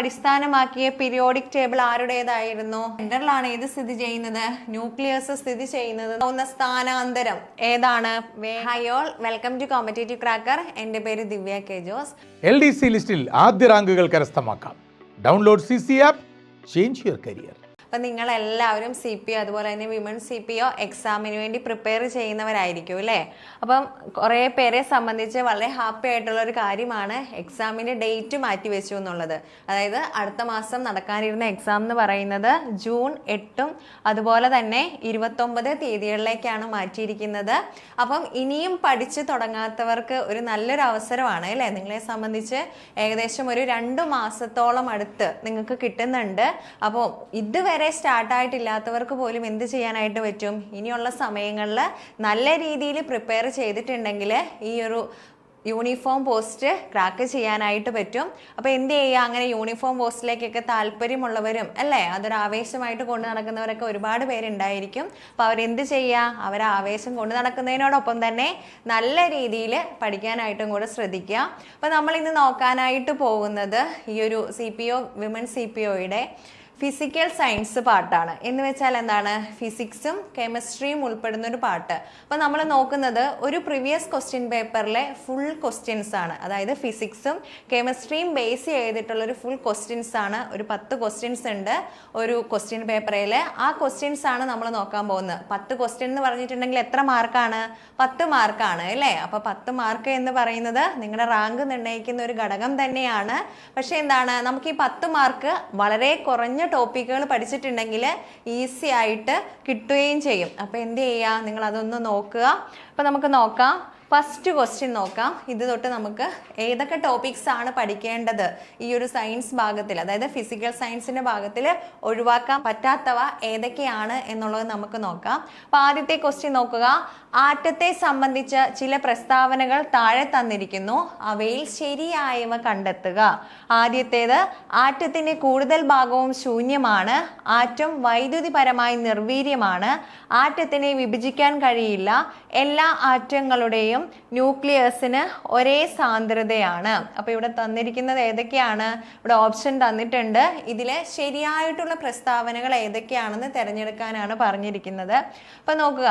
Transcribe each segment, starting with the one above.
അടിസ്ഥാനമാക്കിയ periodic table ആരുടേതായിരുന്നു? സെന്ററിലാണ് ഏത് സ്ഥിതി ചെയ്യുന്നത്? ന്യൂക്ലിയസ് സ്ഥിതി ചെയ്യുന്നത്. സ്ഥാനാന്തരം ഏതാണ്? Hi all, welcome to competitive cracker. എൻ്റെ പേര് ദിവ്യ കെ ജോസ്. LDC ലിസ്റ്റിൽ ആദ്യ റാങ്കുകൾ കരസ്ഥമാക്കാം. Download CC app, change your career. അപ്പം നിങ്ങളെല്ലാവരും CPO അതുപോലെ തന്നെ വിമൺ CPO എക്സാമിന് വേണ്ടി പ്രിപ്പയർ ചെയ്യുന്നവരായിരിക്കും അല്ലേ? അപ്പം കുറേ പേരെ സംബന്ധിച്ച് വളരെ ഹാപ്പി ആയിട്ടുള്ള ഒരു കാര്യമാണ് എക്സാമിൻ്റെ ഡേറ്റ് മാറ്റി വെച്ചു എന്നുള്ളത്. അതായത് അടുത്ത മാസം നടക്കാനിരുന്ന എക്സാം എന്ന് പറയുന്നത് ജൂൺ 8 അതുപോലെ തന്നെ 29 തീയതികളിലേക്കാണ് മാറ്റിയിരിക്കുന്നത്. അപ്പം ഇനിയും പഠിച്ച് തുടങ്ങാത്തവർക്ക് ഒരു നല്ലൊരു അവസരമാണ് അല്ലേ? നിങ്ങളെ സംബന്ധിച്ച് ഏകദേശം ഒരു 2 മാസത്തോളം അടുത്ത് നിങ്ങൾക്ക് കിട്ടുന്നുണ്ട്. അപ്പോൾ ഇതുവരെ സ്റ്റാർട്ടായിട്ടില്ലാത്തവർക്ക് പോലും എന്ത് ചെയ്യാനായിട്ട് പറ്റും? ഇനിയുള്ള സമയങ്ങളിൽ നല്ല രീതിയിൽ പ്രിപ്പയർ ചെയ്തിട്ടുണ്ടെങ്കിൽ ഈ ഒരു യൂണിഫോം പോസ്റ്റ് ക്രാക്ക് ചെയ്യാനായിട്ട് പറ്റും. അപ്പോൾ എന്ത് ചെയ്യുക? അങ്ങനെ യൂണിഫോം പോസ്റ്റിലേക്കൊക്കെ താല്പര്യമുള്ളവരും അല്ലേ, അതൊരു ആവേശമായിട്ട് കൊണ്ടു നടക്കുന്നവരൊക്കെ ഒരുപാട് പേരുണ്ടായിരിക്കും. അപ്പോൾ അവരെന്ത് ചെയ്യുക? അവർ ആവേശം കൊണ്ടു നടക്കുന്നതിനോടൊപ്പം തന്നെ നല്ല രീതിയിൽ പഠിക്കാനായിട്ടും കൂടെ ശ്രദ്ധിക്കുക. അപ്പോൾ നമ്മളിന്ന് നോക്കാനായിട്ട് പോകുന്നത് ഈ ഒരു CPO വിമൺ CPOയുടെ ഫിസിക്കൽ സയൻസ് പാർട്ടാണ്. എന്ന് വെച്ചാൽ എന്താണ്? ഫിസിക്സും കെമിസ്ട്രിയും ഉൾപ്പെടുന്ന ഒരു പാർട്ട്. അപ്പോൾ നമ്മൾ നോക്കുന്നത് ഒരു പ്രീവിയസ് ക്വസ്റ്റ്യൻ പേപ്പറിലെ ഫുൾ ക്വസ്റ്റ്യൻസ് ആണ്. അതായത് ഫിസിക്സും കെമിസ്ട്രിയും ബേസ് ചെയ്തിട്ടുള്ളൊരു ഫുൾ ക്വസ്റ്റ്യൻസ് ആണ്. ഒരു 10 ക്വസ്റ്റ്യൻസ് ഉണ്ട് ഒരു ക്വസ്റ്റ്യൻ പേപ്പറിൽ. ആ ക്വസ്റ്റ്യൻസ് ആണ് നമ്മൾ നോക്കാൻ പോകുന്നത്. 10 ക്വസ്റ്റ്യൻ എന്ന് പറഞ്ഞിട്ടുണ്ടെങ്കിൽ എത്ര മാർക്കാണ്? 10 മാർക്കാണ് അല്ലേ? അപ്പോൾ 10 മാർക്ക് എന്ന് പറയുന്നത് നിങ്ങളുടെ റാങ്ക് നിർണ്ണയിക്കുന്ന ഒരു ഘടകം തന്നെയാണ്. പക്ഷേ എന്താണ്, നമുക്ക് ഈ 10 മാർക്ക് വളരെ കുറഞ്ഞ ടോപ്പിക്കുകൾ പഠിച്ചിട്ടുണ്ടെങ്കിൽ ഈസി ആയിട്ട് കിട്ടുകയും ചെയ്യും. അപ്പോൾ എന്ത് ചെയ്യുക? നിങ്ങൾ അതൊന്ന് നോക്കുക. അപ്പോൾ നമുക്ക് നോക്കാം. ഫസ്റ്റ് ക്വസ്റ്റ്യൻ നോക്കാം. ഇത് തൊട്ട് നമുക്ക് ഏതൊക്കെ ടോപ്പിക്സ് ആണ് പഠിക്കേണ്ടത് ഈ ഒരു സയൻസ് ഭാഗത്തിൽ, അതായത് ഫിസിക്കൽ സയൻസിൻ്റെ ഭാഗത്തിൽ ഒഴിവാക്കാൻ പറ്റാത്തവ ഏതൊക്കെയാണ് എന്നുള്ളത് നമുക്ക് നോക്കാം. അപ്പോൾ ആദ്യത്തെ ക്വസ്റ്റ്യൻ നോക്കുക. ആറ്റത്തെ സംബന്ധിച്ച ചില പ്രസ്താവനകൾ താഴെ തന്നിരിക്കുന്നു. അവയിൽ ശരിയായവ കണ്ടെത്തുക. ആദ്യത്തേത്, ആറ്റത്തിൻ്റെ കൂടുതൽ ഭാഗവും ശൂന്യമാണ്. ആറ്റം വൈദ്യുതിപരമായി നിർവീര്യമാണ്. ആറ്റത്തിനെ വിഭജിക്കാൻ കഴിയില്ല. എല്ലാ ആറ്റങ്ങളുടെയും ന്യൂക്ലിയസിന് ഒരേ സാന്ദ്രതയാണ്. അപ്പോൾ ഇവിടെ തന്നിരിക്കുന്നത് ഏതൊക്കെയാണ്? ഇവിടെ ഓപ്ഷൻ തന്നിട്ടുണ്ട്. ഇതിലെ ശരിയായിട്ടുള്ള പ്രസ്താവനകൾ ഏതൊക്കെയാണെന്ന് തിരഞ്ഞെടുക്കാനാണ് പറഞ്ഞിരിക്കുന്നത്. അപ്പോൾ നോക്കുക,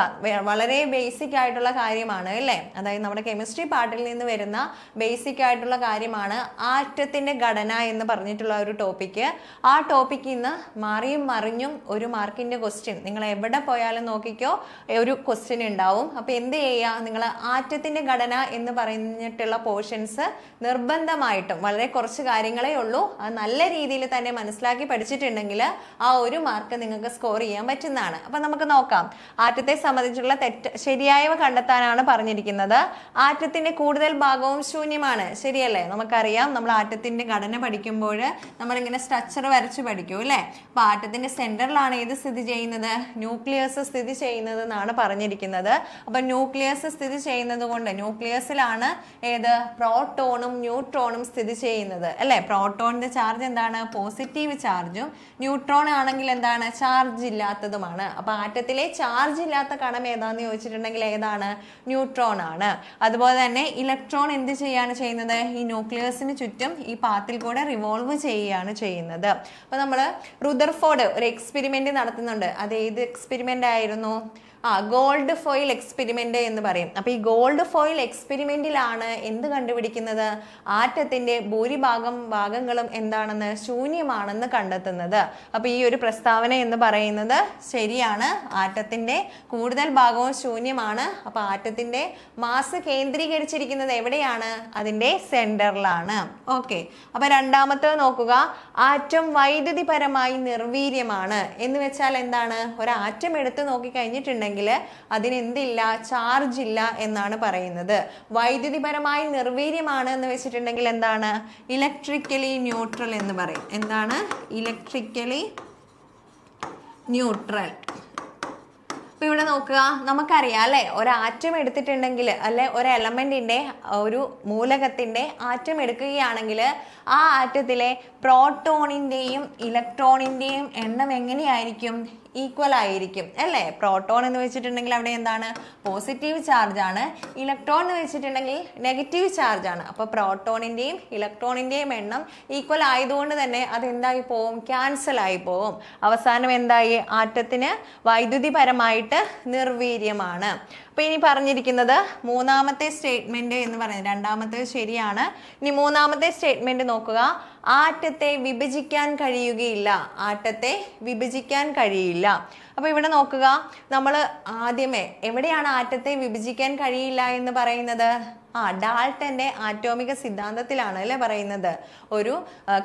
വളരെ ബേസിക് ആയിട്ടുള്ള കാര്യമാണ് അല്ലേ? അതായത് നമ്മുടെ കെമിസ്ട്രി പാർട്ടിൽ നിന്ന് വരുന്ന ബേസിക് ആയിട്ടുള്ള കാര്യമാണ് ആറ്റത്തിൻ്റെ ഘടന എന്ന് പറഞ്ഞിട്ടുള്ള ഒരു ടോപ്പിക്ക്. ആ ടോപ്പിക്കിൽ നിന്ന് മാറിയും മറിഞ്ഞും ഒരു മാർക്കിൻ്റെ ക്വസ്റ്റ്യൻ നിങ്ങൾ എവിടെ പോയാലും നോക്കിക്കോ, ഒരു ക്വസ്റ്റ്യൻ ഉണ്ടാവും. അപ്പോൾ എന്ത് ചെയ്യുക? നിങ്ങൾ ആറ്റത്തിൻ്റെ ഘടന എന്ന് പറഞ്ഞിട്ടുള്ള പോർഷൻസ് നിർബന്ധമായിട്ടും, വളരെ കുറച്ച് കാര്യങ്ങളേ ഉള്ളൂ, അത് നല്ല രീതിയിൽ തന്നെ മനസ്സിലാക്കി പഠിച്ചിട്ടുണ്ടെങ്കിൽ ആ ഒരു മാർക്ക് നിങ്ങൾക്ക് സ്കോർ ചെയ്യാൻ പറ്റുന്നതാണ്. അപ്പം നമുക്ക് നോക്കാം. ആറ്റത്തെ സംബന്ധിച്ചുള്ള ശരിയായവ കണ്ടെത്താനാണ് പറഞ്ഞിരിക്കുന്നത്. ആറ്റത്തിൻ്റെ കൂടുതൽ ഭാഗവും ശൂന്യമാണ്. ശരിയല്ലേ? നമുക്കറിയാം, നമ്മൾ ആറ്റത്തിൻ്റെ ഘടന പഠിക്കുമ്പോൾ നമ്മളിങ്ങനെ സ്ട്രക്ചർ വരച്ച് പഠിക്കും അല്ലേ? അപ്പോൾ ആറ്റത്തിൻ്റെ സെൻറ്ററിലാണ് ഏത് സ്ഥിതി ചെയ്യുന്നത്? ന്യൂക്ലിയസ് സ്ഥിതി ചെയ്യുന്നത് എന്നാണ് പറഞ്ഞിരിക്കുന്നത്. അപ്പം ന്യൂക്ലിയസ് സ്ഥിതി ചെയ്യുന്നത് കൊണ്ട് ന്യൂക്ലിയസിലാണ് ഏത്? പ്രോട്ടോണും ന്യൂട്രോണും സ്ഥിതി ചെയ്യുന്നത് അല്ലേ? പ്രോട്ടോണിന്റെ ചാർജ് എന്താണ്? പോസിറ്റീവ് ചാർജും. ന്യൂട്രോൺ ആണെങ്കിൽ എന്താണ്? ചാർജ് ഇല്ലാത്തതുമാണ്. അപ്പൊ ആറ്റത്തിലെ ചാർജ് ഇല്ലാത്ത കണം ഏതാന്ന് ചോദിച്ചിട്ടുണ്ടെങ്കിൽ ഏതാണ്? ന്യൂട്രോൺ ആണ്. അതുപോലെ തന്നെ ഇലക്ട്രോൺ എന്ത് ചെയ്യാണ് ചെയ്യുന്നത്? ഈ ന്യൂക്ലിയസിന് ചുറ്റും ഈ പാത്തിൽ കൂടെ റിവോൾവ് ചെയ്യുകയാണ് ചെയ്യുന്നത്. അപ്പൊ നമ്മൾ റുദർഫോർഡ് ഒരു എക്സ്പെരിമെന്റ് നടത്തുന്നുണ്ട്. അത് ഏത് എക്സ്പെരിമെന്റ് ആയിരുന്നു? ഗോൾഡ് ഫോയിൽ എക്സ്പെരിമെന്റ് എന്ന് പറയും. അപ്പോൾ ഈ ഗോൾഡ് ഫോയിൽ എക്സ്പെരിമെന്റിലാണ് എന്ത് കണ്ടുപിടിക്കുന്നത്? ആറ്റത്തിന്റെ ഭാഗങ്ങളും എന്താണെന്ന്? ശൂന്യമാണെന്ന് കണ്ടെത്തുന്നത്. അപ്പോൾ ഈ ഒരു പ്രസ്താവന എന്ന് പറയുന്നത് ശരിയാണ്. ആറ്റത്തിന്റെ കൂടുതൽ ഭാഗവും ശൂന്യമാണ്. അപ്പോൾ ആറ്റത്തിന്റെ മാസ് കേന്ദ്രീകരിച്ചിരിക്കുന്നത് എവിടെയാണ്? അതിന്റെ സെന്ററിലാണ്. ഓക്കെ. അപ്പോൾ രണ്ടാമത്തെ നോക്കുക. ആറ്റം വൈദ്യുതിപരമായി നിർവീര്യമാണ് എന്ന് വെച്ചാൽ എന്താണ്? ഒരു ആറ്റം എടുത്ത് നോക്കി കഴിഞ്ഞിട്ടുണ്ടെങ്കിൽ അതിനെന്തില്ല? ചാർജ് ഇല്ല എന്നാണ് പറയുന്നത്. വൈദ്യുതിപരമായി നിർവീര്യമാണ് എന്ന് വെച്ചിട്ടുണ്ടെങ്കിൽ എന്താണ്? ഇലക്ട്രിക്കലി ന്യൂട്രൽ എന്ന് പറയും. എന്താണ്? Electrically neutral. അപ്പോൾ ഇവിടെ നോക്കുക, നമുക്കറിയാം അല്ലേ, ഒരു ആറ്റം എടുത്തിട്ടുണ്ടെങ്കിൽ അല്ലെ, ഒരു എലമെന്റിന്റെ ഒരു മൂലകത്തിന്റെ ആറ്റം എടുക്കുകയാണെങ്കിൽ ആ ആറ്റത്തിലെ പ്രോട്ടോണിൻ്റെയും ഇലക്ട്രോണിൻ്റെയും എണ്ണം എങ്ങനെയായിരിക്കും? ഈക്വൽ ആയിരിക്കും അല്ലേ? പ്രോട്ടോൺ എന്ന് വെച്ചിട്ടുണ്ടെങ്കിൽ അവിടെ എന്താണ്? പോസിറ്റീവ് ചാർജ് ആണ്. ഇലക്ട്രോൺ എന്ന് വെച്ചിട്ടുണ്ടെങ്കിൽ നെഗറ്റീവ് ചാർജ് ആണ്. അപ്പോൾ പ്രോട്ടോണിൻ്റെയും ഇലക്ട്രോണിൻ്റെയും എണ്ണം ഈക്വൽ ആയതുകൊണ്ട് തന്നെ അത് എന്തായി പോവും? ക്യാൻസൽ ആയി പോവും. അവസാനം എന്തായി? ആറ്റത്തിന് വൈദ്യുതിപരമായിട്ട് നിർവീര്യമാണ്. അപ്പോൾ ഇനി പറഞ്ഞിരിക്കുന്നത് മൂന്നാമത്തെ സ്റ്റേറ്റ്മെന്റ് എന്ന് പറയുന്നത്, രണ്ടാമത്തേത് ശരിയാണ്. ഇനി മൂന്നാമത്തെ സ്റ്റേറ്റ്മെന്റ് നോക്കുക. ആറ്റത്തെ വിഭജിക്കാൻ കഴിയുകയില്ല. ആറ്റത്തെ വിഭജിക്കാൻ കഴിയില്ല. അപ്പോൾ ഇവിടെ നോക്കുക, നമ്മൾ ആദ്യമേ എവിടെയാണ് ആറ്റത്തെ വിഭജിക്കാൻ കഴിയില്ല എന്ന് പറയുന്നത്? ഡാൾട്ടന്റെ ആറ്റോമിക സിദ്ധാന്തത്തിലാണ് അല്ലേ പറയുന്നത്. ഒരു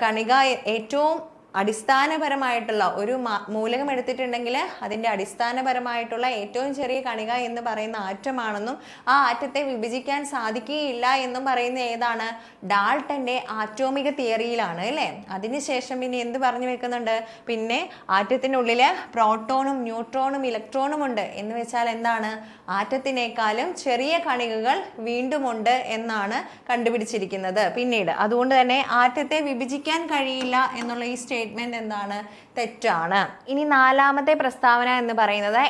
കണിക ഏറ്റവും അടിസ്ഥാനപരമായിട്ടുള്ള ഒരു മൂലകം എടുത്തിട്ടുണ്ടെങ്കിൽ അതിൻ്റെ അടിസ്ഥാനപരമായിട്ടുള്ള ഏറ്റവും ചെറിയ കണിക എന്ന് പറയുന്ന ആറ്റമാണെന്നും ആ ആറ്റത്തെ വിഭജിക്കാൻ സാധിക്കുകയില്ല എന്നും പറയുന്ന ഏതാണ്? ഡാൾട്ടന്റെ ആറ്റോമിക തിയറിയിലാണ് അല്ലേ. അതിനുശേഷം പിന്നെ എന്ത് പറഞ്ഞു വെക്കുന്നുണ്ട്? പിന്നെ ആറ്റത്തിനുള്ളിൽ പ്രോട്ടോണും ന്യൂട്രോണും ഇലക്ട്രോണും ഉണ്ട് എന്ന് വെച്ചാൽ എന്താണ്? ആറ്റത്തിനേക്കാളും ചെറിയ കണികകൾ വീണ്ടും ഉണ്ട് എന്നാണ് കണ്ടുപിടിച്ചിരിക്കുന്നത് പിന്നീട്. അതുകൊണ്ട് തന്നെ ആറ്റത്തെ വിഭജിക്കാൻ കഴിയില്ല എന്നുള്ള ഈ സ്റ്റേറ്റ്മെന്റ് എന്താണ്? തെറ്റാണ്. ഇനി നാലാമത്തെ പ്രസ്താവന എന്ന് പറയുന്നത്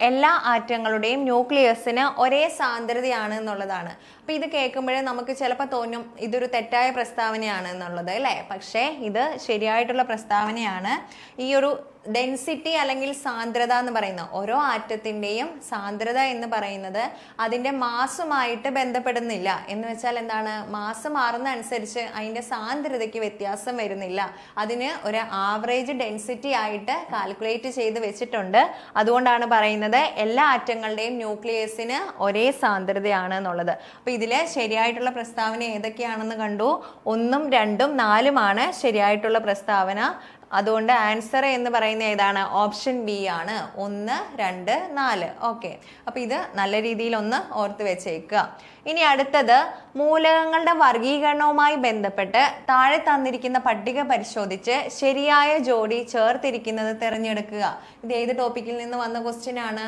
എല്ലാ ആറ്റങ്ങളുടെയും ന്യൂക്ലിയസിന് ഒരേ സാന്ദ്രതയാണ് എന്നുള്ളതാണ്. അപ്പൊ ഇത് കേൾക്കുമ്പോഴേ നമുക്ക് ചിലപ്പോൾ തോന്നും ഇതൊരു തെറ്റായ പ്രസ്താവനയാണ് എന്നുള്ളത് അല്ലേ. പക്ഷേ ഇത് ശരിയായിട്ടുള്ള പ്രസ്താവനയാണ്. ഈ ഒരു ഡെൻസിറ്റി അല്ലെങ്കിൽ സാന്ദ്രത എന്ന് പറയുന്ന ഓരോ ആറ്റത്തിൻ്റെയും സാന്ദ്രത എന്ന് പറയുന്നത് അതിൻ്റെ മാസുമായിട്ട് ബന്ധപ്പെടുന്നില്ല. എന്ന് വെച്ചാൽ എന്താണ്? മാസ് മാറുന്ന അനുസരിച്ച് അതിൻ്റെ സാന്ദ്രതയ്ക്ക് വ്യത്യാസം വരുന്നില്ല. അതിന് ഒരു ആവറേജ് ഡെൻസിറ്റി ആയിട്ട് കാൽക്കുലേറ്റ് ചെയ്ത് വെച്ചിട്ടുണ്ട്. അതുകൊണ്ടാണ് പറയുന്നത് എല്ലാ ആറ്റങ്ങളുടെയും ന്യൂക്ലിയസിന് ഒരേ സാന്ദ്രതയാണ് എന്നുള്ളത്. അപ്പോൾ ഇതിൽ ശരിയായിട്ടുള്ള പ്രസ്താവന ഏതൊക്കെയാണെന്ന് കണ്ടു. 1, 2, 4 ശരിയായിട്ടുള്ള പ്രസ്താവന. അതുകൊണ്ട് ആൻസർ എന്ന് പറയുന്ന ഏതാണ്? ഓപ്ഷൻ ബി ആണ്. 1, 2, 4. ഓക്കെ, അപ്പൊ ഇത് നല്ല രീതിയിൽ ഒന്ന് ഓർത്ത് വെച്ചേക്കുക. ഇനി അടുത്തത് മൂലകങ്ങളുടെ വർഗീകരണവുമായി ബന്ധപ്പെട്ട് താഴെ തന്നിരിക്കുന്ന പട്ടിക പരിശോധിച്ച് ശരിയായ ജോഡി ചേർത്തിരിക്കുന്നത് തിരഞ്ഞെടുക്കുക. ഇത് ഏത് ടോപ്പിക്കിൽ നിന്ന് വന്ന ക്വസ്റ്റ്യൻ ആണ്?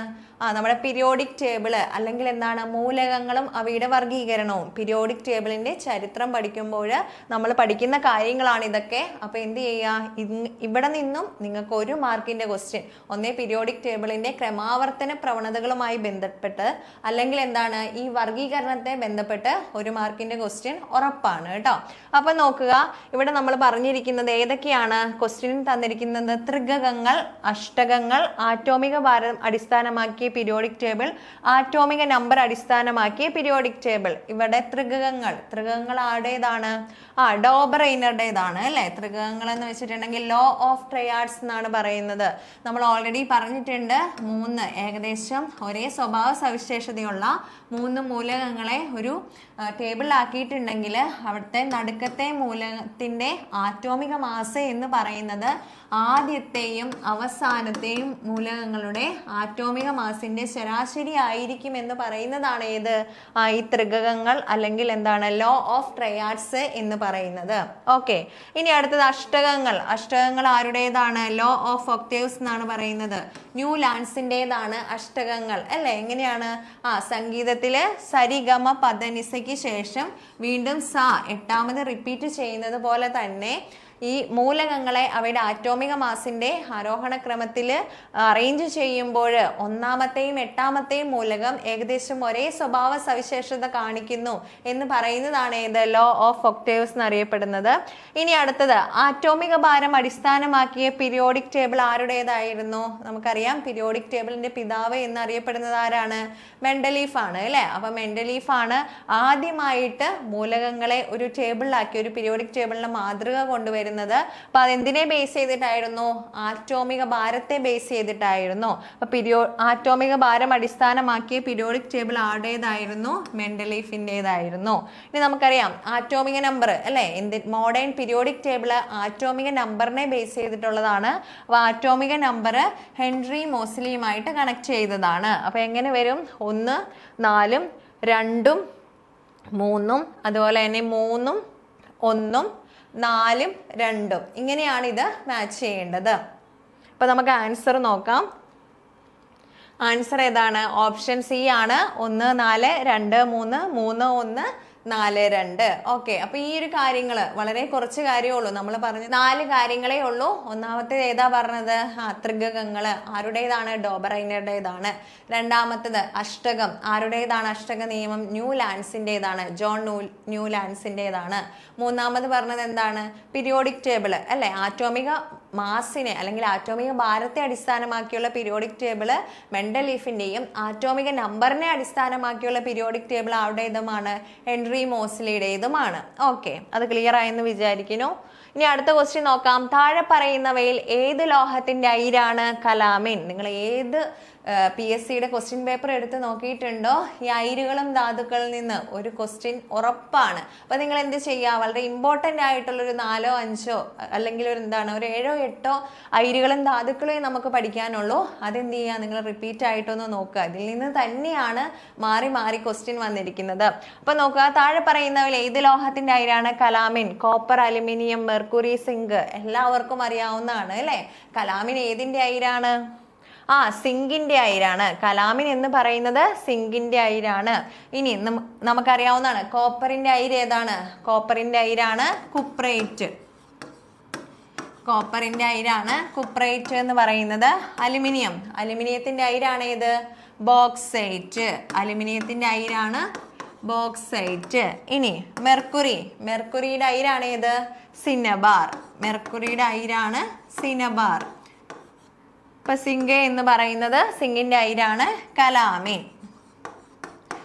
നമ്മുടെ പീരിയോഡിക് ടേബിള് അല്ലെങ്കിൽ എന്താണ്? മൂലകങ്ങളും അവയുടെ വർഗീകരണവും. പീരിയോഡിക് ടേബിളിന്റെ ചരിത്രം പഠിക്കുമ്പോൾ നമ്മൾ പഠിക്കുന്ന കാര്യങ്ങളാണ് ഇതൊക്കെ. അപ്പൊ എന്ത് ചെയ്യുക? ഇവിടെ നിന്നും നിങ്ങൾക്ക് 1 മാർക്കിന്റെ ക്വസ്റ്റ്യൻ ഒന്നേ പീരിയോഡിക് ടേബിളിന്റെ ക്രമാവർത്തന പ്രവണതകളുമായി ബന്ധപ്പെട്ട് അല്ലെങ്കിൽ എന്താണ് ഈ വർഗീകരണത്തെ ബന്ധപ്പെട്ട് 1 മാർക്കിന്റെ ക്വസ്റ്റ്യൻ ഉറപ്പാണ് കേട്ടോ. അപ്പൊ നോക്കുക, ഇവിടെ നമ്മൾ പറഞ്ഞിരിക്കുന്നത് ഏതൊക്കെയാണ്? ക്വസ്റ്റ്യൻ തന്നിരിക്കുന്നത് ത്രികങ്ങൾ, അഷ്ടകങ്ങൾ, ആറ്റോമിക ഭാരം അടിസ്ഥാനമാക്കിയ പീരിയോഡിക് ടേബിൾ, ആറ്റോമിക നമ്പർ അടിസ്ഥാനമാക്കിയ പീരിയോഡിക് ടേബിൾ. ഇവിടെ ത്രികങ്ങൾ ആരുടേതാണ്? ഡോബറൈനറുടേതാണ് അല്ലെ. ത്രികങ്ങൾ എന്ന് വെച്ചിട്ടുണ്ടെങ്കിൽ ലോ ഓഫ് ട്രയാഡ്സ് എന്നാണ് പറയുന്നത്. നമ്മൾ ഓൾറെഡി പറഞ്ഞിട്ടുണ്ട് 3 ഏകദേശം ഒരേ സ്വഭാവ സവിശേഷതയുള്ള 3 മൂലകങ്ങളെ ഒരു ടേബിളിലാക്കിയിട്ടുണ്ടെങ്കിൽ അവിടുത്തെ നടുക്കത്തെ മൂലകത്തിന്റെ ആറ്റോമിക മാസ് എന്ന് പറയുന്നത് ആദ്യത്തെയും അവസാനത്തെയും മൂലകങ്ങളുടെ ആറ്റോമിക മാസിന്റെ ശരാശരി ആയിരിക്കും എന്ന് പറയുന്നതാണ് ഏത്? ഈ ത്രികങ്ങൾ അല്ലെങ്കിൽ എന്താണ്? ലോ ഓഫ് ട്രയാഡ്സ് എന്ന് പറയുന്നത്. ഓക്കെ, ഇനി അടുത്തത് അഷ്ടകങ്ങൾ ആരുടേതാണ്? ലോ ഓഫ് ഒക്ടേവ്സ് എന്നാണ് പറയുന്നത്. ന്യൂ ലാൻസിൻ്റെതാണ് അഷ്ടകങ്ങൾ അല്ലെ. എങ്ങനെയാണ്? സംഗീതത്തില് സരിഗമ പദനിസയ്ക്ക് ശേഷം വീണ്ടും സ 8ാമത് റിപ്പീറ്റ് ചെയ്യുന്നത് പോലെ തന്നെ ഈ മൂലകങ്ങളെ അവയുടെ ആറ്റോമിക മാസിന്റെ ആരോഹണ ക്രമത്തിൽ അറേഞ്ച് ചെയ്യുമ്പോൾ 1ാമത്തെയും 8ാമത്തെയും മൂലകം ഏകദേശം ഒരേ സ്വഭാവ സവിശേഷത കാണിക്കുന്നു എന്ന് പറയുന്നതാണ് ഏത്? ലോ ഓഫ് ഒക്ടേവ്സ് എന്നറിയപ്പെടുന്നത്. ഇനി അടുത്തത് ആറ്റോമിക ഭാരം അടിസ്ഥാനമാക്കിയ പീരിയോഡിക് ടേബിൾ ആരുടേതായിരുന്നു? നമുക്കറിയാം പീരിയോഡിക് ടേബിളിന്റെ പിതാവ് എന്നറിയപ്പെടുന്നത് ആരാണ്? മെൻഡലീഫ് ആണ് അല്ലെ. അപ്പൊ മെൻഡലീഫ് ആണ് ആദ്യമായിട്ട് മൂലകങ്ങളെ ഒരു ടേബിളിലാക്കി, ഒരു പീരിയോഡിക് ടേബിളിന്റെ മാതൃക കൊണ്ടുവരുന്നത്. അപ്പൊ അതെന്തിനെ ബേസ് ചെയ്തിട്ടായിരുന്നു? ആറ്റോമിക ഭാരത്തെ ബേസ് ചെയ്തിട്ടായിരുന്നു. അപ്പൊ ആറ്റോമിക ഭാരം അടിസ്ഥാനമാക്കിയ പീരിയോഡിക് ടേബിൾ ആരുടേതായിരുന്നു? മെൻഡലീഫിൻ്റെതായിരുന്നു. ഇനി നമുക്കറിയാം ആറ്റോമിക നമ്പർ അല്ലെ. മോഡേൺ പീരിയോഡിക് ടേബിൾ ആറ്റോമിക നമ്പറിനെ ബേസ് ചെയ്തിട്ടുള്ളതാണ്. അപ്പൊ ആറ്റോമിക നമ്പർ ഹെൻറി മോസ്ലിയുമായിട്ട് കണക്ട് ചെയ്തതാണ്. അപ്പൊ എങ്ങനെ വരും? 1, 4, 2, 3, അതുപോലെ തന്നെ 3, 1, 4, 2 ഇങ്ങനെയാണ് ഇത് മാച്ച് ചെയ്യേണ്ടത്. അപ്പൊ നമുക്ക് ആൻസർ നോക്കാം. ആൻസർ ഏതാണ്? ഓപ്ഷൻ സി ആണ്. 1, 4, 2, 3, 3, 1, 4 2. ഓക്കെ, അപ്പൊ ഈ ഒരു കാര്യങ്ങള് വളരെ കുറച്ച് കാര്യമേ ഉള്ളൂ. നമ്മൾ പറഞ്ഞ 4 കാര്യങ്ങളേ ഉള്ളൂ. ഒന്നാമത്തേത് ഏതാ പറഞ്ഞത്? ത്രികങ്ങള് ആരുടേതാണ്? ഡോബറൈനറുടേതാണ്. രണ്ടാമത്തേത് അഷ്ടകം ആരുടേതാണ്? അഷ്ടക നിയമം ന്യൂലാൻഡ്സിൻ്റെതാണ്, ജോൺ ന്യൂലാൻഡ്സിൻ്റെതാണ്. മൂന്നാമത് പറഞ്ഞത് എന്താണ്? പീരിയോഡിക് ടേബിൾ അല്ലെ, ആറ്റോമിക മാസിനെ അല്ലെങ്കിൽ ആറ്റോമിക ഭാരത്തെ അടിസ്ഥാനമാക്കിയുള്ള പീരിയോഡിക് ടേബിള് മെൻഡലീഫിന്റെയും ആറ്റോമിക നമ്പറിനെ അടിസ്ഥാനമാക്കിയുള്ള പീരിയോഡിക് ടേബിൾ ആരുടേതുമാണ്? ഹെൻറി മോസ്ലിയുടേതുമാണ്. ഓക്കെ, അത് ക്ലിയർ ആയെന്ന് വിചാരിക്കുന്നു. ഇനി അടുത്ത ക്വസ്റ്റ്യൻ നോക്കാം. താഴെ പറയുന്നവയിൽ ഏത് ലോഹത്തിന്റെ അയിരാണ് കലാമിൻ? നിങ്ങൾ ഏത് PSCയുടെ ക്വസ്റ്റ്യൻ പേപ്പർ എടുത്ത് നോക്കിയിട്ടുണ്ടോ? ഈ അയിരുകളും ധാതുക്കളിൽ നിന്ന് ഒരു ക്വസ്റ്റ്യൻ ഉറപ്പാണ്. അപ്പൊ നിങ്ങൾ എന്ത് ചെയ്യുക? വളരെ ഇമ്പോർട്ടൻ്റ് ആയിട്ടുള്ള ഒരു 4 5 അല്ലെങ്കിൽ ഒരു 7 8 അയിരുകളും ധാതുക്കളെയും നമുക്ക് പഠിക്കാനുള്ളൂ. അതെന്ത് ചെയ്യുക? നിങ്ങൾ റിപ്പീറ്റ് ആയിട്ടൊന്ന് നോക്കുക. ഇതിൽ നിന്ന് തന്നെയാണ് മാറി മാറി ക്വസ്റ്റ്യൻ വന്നിരിക്കുന്നത്. അപ്പൊ നോക്കുക, താഴെ പറയുന്നവയിൽ ഏത് ലോഹത്തിന്റെ അയിരാണ് calamine? Copper, aluminium, mercury, zinc എല്ലാവർക്കും അറിയാവുന്നതാണ് അല്ലെ. കലാമിൻ ഏതിന്റെ അയിരാണ്? സിങ്കിന്റെ അയിരാണ്. കലാമിൻ എന്ന് പറയുന്നത് സിങ്കിന്റെ അയിരാണ്. ഇനി നമുക്കറിയാവുന്നതാണ് കോപ്പറിന്റെ അയിര് ഏതാണ്? കോപ്പറിന്റെ അയിരാണ് കുപ്രേറ്റ്. കോപ്പറിന്റെ അയിരാണ് കുപ്രേറ്റ് എന്ന് പറയുന്നത്. അലുമിനിയത്തിന്റെ അയിരാണ് ഏത്? ബോക്സൈറ്റ്. അലുമിനിയത്തിന്റെ അയിരാണ് ബോക്സൈറ്റ്. ഇനി മെർക്കുറിയുടെ അയിരാണ് ഏത്? സിനബാർ. മെർക്കുറിയുടെ അയിരാണ് സിനബാർ. ഇപ്പൊ സിങ്ക് എന്ന് പറയുന്നത് സിങ്കിന്റെ അയിരാണ് കലാമിൻ.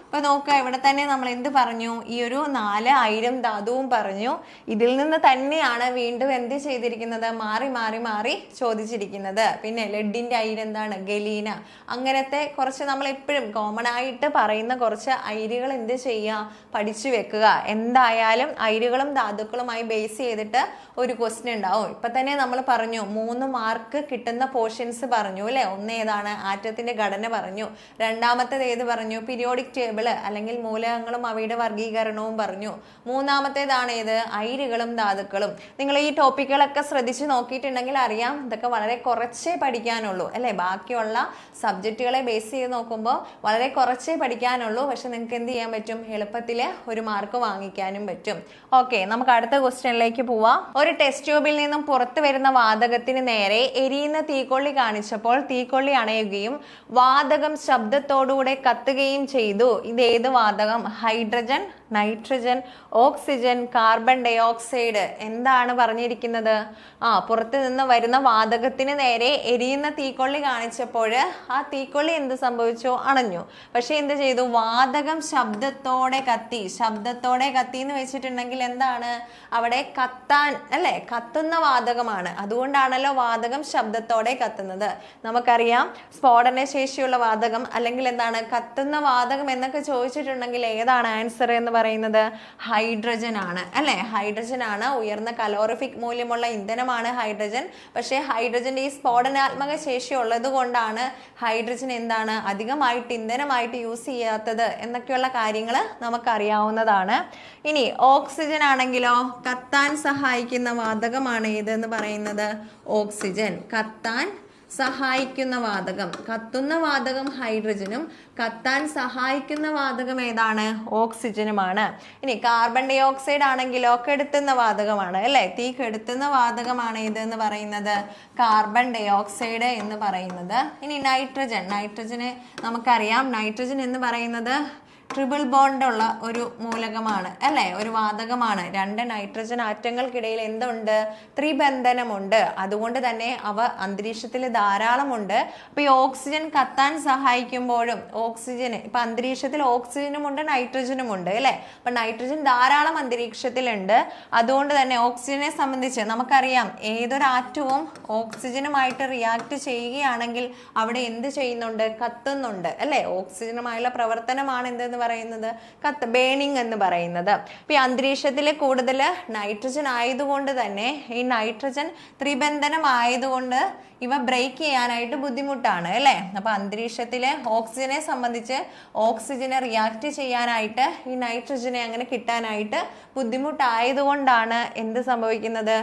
അപ്പൊ നോക്കുക, ഇവിടെ തന്നെ നമ്മൾ എന്ത് പറഞ്ഞു? ഈ ഒരു 4 അയിരും ധാതുവും പറഞ്ഞു. ഇതിൽ നിന്ന് തന്നെയാണ് വീണ്ടും എന്ത് ചെയ്തിരിക്കുന്നത്? മാറി മാറി മാറി ചോദിച്ചിരിക്കുന്നത്. പിന്നെ ലെഡിന്റെ അയിര് എന്താണ്? ഗലീന. അങ്ങനത്തെ കുറച്ച് നമ്മൾ എപ്പോഴും കോമൺ ആയിട്ട് പറയുന്ന കുറച്ച് അയിരുകൾ എന്ത് ചെയ്യുക? പഠിച്ചു വെക്കുക. എന്തായാലും അയിരുകളും ധാതുക്കളുമായി ബേസ് ചെയ്തിട്ട് ഒരു ക്വസ്റ്റ്യൻ ഉണ്ടാവും. ഇപ്പൊ തന്നെ നമ്മൾ പറഞ്ഞു 3 മാർക്ക് കിട്ടുന്ന പോർഷൻസ് പറഞ്ഞു അല്ലെ. ഒന്ന് ഏതാണ്? ആറ്റത്തിന്റെ ഘടന പറഞ്ഞു. രണ്ടാമത്തേത് ഏത് പറഞ്ഞു? പീരിയോഡിക് ടേബിൾ അല്ലെങ്കിൽ മൂലകങ്ങളും അവയുടെ വർഗീകരണവും പറഞ്ഞു. മൂന്നാമത്തേതാണ് ഏത്? അയിരുകളും ധാതുക്കളും. നിങ്ങൾ ഈ ടോപ്പിക്കുകളൊക്കെ ശ്രദ്ധിച്ച് നോക്കിയിട്ടുണ്ടെങ്കിൽ അറിയാം, ഇതൊക്കെ വളരെ കുറച്ചേ പഠിക്കാനുള്ളൂ അല്ലെ. ബാക്കിയുള്ള സബ്ജക്റ്റുകളെ ബേസ് ചെയ്ത് നോക്കുമ്പോൾ വളരെ കുറച്ചേ പഠിക്കാനുള്ളൂ. പക്ഷെ നിങ്ങൾക്ക് എന്ത് ചെയ്യാൻ പറ്റും? എളുപ്പത്തിൽ ഒരു മാർക്ക് വാങ്ങിക്കാനും പറ്റും. ഓക്കെ, നമുക്ക് അടുത്ത ക്വസ്റ്റ്യനിലേക്ക് പോവാം. ഒരു ടെസ്റ്റ് ട്യൂബിൽ നിന്നും പുറത്തു വരുന്ന വാതകത്തിന് നേരെ എരിയുന്ന തീക്കൊള്ളി കാണിച്ചപ്പോൾ തീക്കൊള്ളി അണയുകയും വാതകം ശബ്ദത്തോടുകൂടെ കത്തുകയും ചെയ്തു. ഇത് ഏത് വാതകം? Hydrogen, nitrogen, oxygen, carbon dioxide. എന്താണ് പറഞ്ഞിരിക്കുന്നത്? പുറത്തു നിന്ന് വരുന്ന വാതകത്തിന് നേരെ എരിയുന്ന തീക്കൊള്ളി കാണിച്ചപ്പോൾ ആ തീക്കൊള്ളി എന്ത് സംഭവിച്ചു? അണഞ്ഞു. പക്ഷെ എന്ത് ചെയ്തു? വാതകം ശബ്ദത്തോടെ കത്തി. ശബ്ദത്തോടെ കത്തി എന്ന് വെച്ചിട്ടുണ്ടെങ്കിൽ എന്താണ്? അവിടെ കത്താൻ അല്ലെ, കത്തുന്ന വാതകമാണ്. അതുകൊണ്ടാണല്ലോ വാതകം ശബ്ദത്തോടെ കത്തുന്നത്. നമുക്കറിയാം സ്ഫോടന ശേഷിയുള്ള വാതകം അല്ലെങ്കിൽ എന്താണ് കത്തുന്ന വാതകം എന്നൊക്കെ ചോദിച്ചിട്ടുണ്ടെങ്കിൽ ഏതാണ് ആൻസർ എന്ന് പറയുന്നത്? ഹൈഡ്രജൻ ആണ് അല്ലെ. ഹൈഡ്രജൻ ആണ്. ഉയർന്ന കലോറിഫിക് മൂല്യമുള്ള ഇന്ധനമാണ് ഹൈഡ്രജൻ. പക്ഷേ ഹൈഡ്രജന്റെ ഈ സ്ഫോടനാത്മക ശേഷി ഉള്ളത് കൊണ്ടാണ് ഹൈഡ്രജൻ എന്താണ് അധികമായിട്ട് ഇന്ധനമായിട്ട് യൂസ് ചെയ്യാത്തത് എന്നൊക്കെയുള്ള കാര്യങ്ങൾ നമുക്കറിയാവുന്നതാണ്. ഇനി ഓക്സിജൻ ആണെങ്കിലോ കത്താൻ സഹായിക്കുന്ന വാതകമാണ് ഏതെന്ന് പറയുന്നത്? ഓക്സിജൻ. കത്താൻ സഹായിക്കുന്ന വാതകം. കത്തുന്ന വാതകം ഹൈഡ്രജനും കത്താൻ സഹായിക്കുന്ന വാതകം ഏതാണ്? ഓക്സിജനുമാണ്. ഇനി കാർബൺ ഡൈ ഓക്സൈഡ് ആണെങ്കിലോ കെടുത്തുന്ന വാതകമാണ് അല്ലെ. തീ കെടുത്തുന്ന വാതകമാണ് ഏതെന്ന് പറയുന്നത്? കാർബൺ ഡൈ ഓക്സൈഡ് എന്ന് പറയുന്നത്. ഇനി നൈട്രജന് നമുക്കറിയാം, നൈട്രജൻ എന്ന് പറയുന്നത് ട്രിപ്പിൾ ബോണ്ട് ഉള്ള ഒരു മൂലകമാണ് അല്ലെ, ഒരു വാതകമാണ്. 2 നൈട്രജൻ ആറ്റങ്ങൾക്കിടയിൽ എന്തുണ്ട്? ത്രിബന്ധനമുണ്ട്. അതുകൊണ്ട് തന്നെ അവ അന്തരീക്ഷത്തിൽ ധാരാളമുണ്ട്. അപ്പൊ ഈ ഓക്സിജൻ കത്താൻ സഹായിക്കുമ്പോഴും ഇപ്പൊ അന്തരീക്ഷത്തിൽ ഓക്സിജനും ഉണ്ട് നൈട്രജനും ഉണ്ട് അല്ലെ. അപ്പൊ നൈട്രജൻ ധാരാളം അന്തരീക്ഷത്തിലുണ്ട്. അതുകൊണ്ട് തന്നെ ഓക്സിജനെ സംബന്ധിച്ച് നമുക്കറിയാം, ഏതൊരു ആറ്റവും ഓക്സിജനുമായിട്ട് റിയാക്ട് ചെയ്യുകയാണെങ്കിൽ അവിടെ എന്ത് ചെയ്യുന്നുണ്ട്? കത്തുന്നുണ്ട് അല്ലെ. ഓക്സിജനുമായുള്ള പ്രവർത്തനമാണ് എന്തെന്ന് പറയുന്നത്? ബേണിംഗ് എന്ന് പറയുന്നത്. ഇപ്പൊ ഈ അന്തരീക്ഷത്തിലെ കൂടുതൽ നൈട്രജൻ ആയതുകൊണ്ട് തന്നെ ഈ നൈട്രജൻ ത്രിബന്ധനം ആയതുകൊണ്ട് ഇവ ബ്രേക്ക് ചെയ്യാനായിട്ട് ബുദ്ധിമുട്ടാണ് അല്ലെ. അപ്പൊ അന്തരീക്ഷത്തിലെ ഓക്സിജനെ സംബന്ധിച്ച് ഓക്സിജനെ റിയാക്ട് ചെയ്യാനായിട്ട് ഈ നൈട്രജനെ അങ്ങനെ കിട്ടാനായിട്ട് ബുദ്ധിമുട്ടായതുകൊണ്ടാണ് എന്ത് സംഭവിക്കുന്നത്?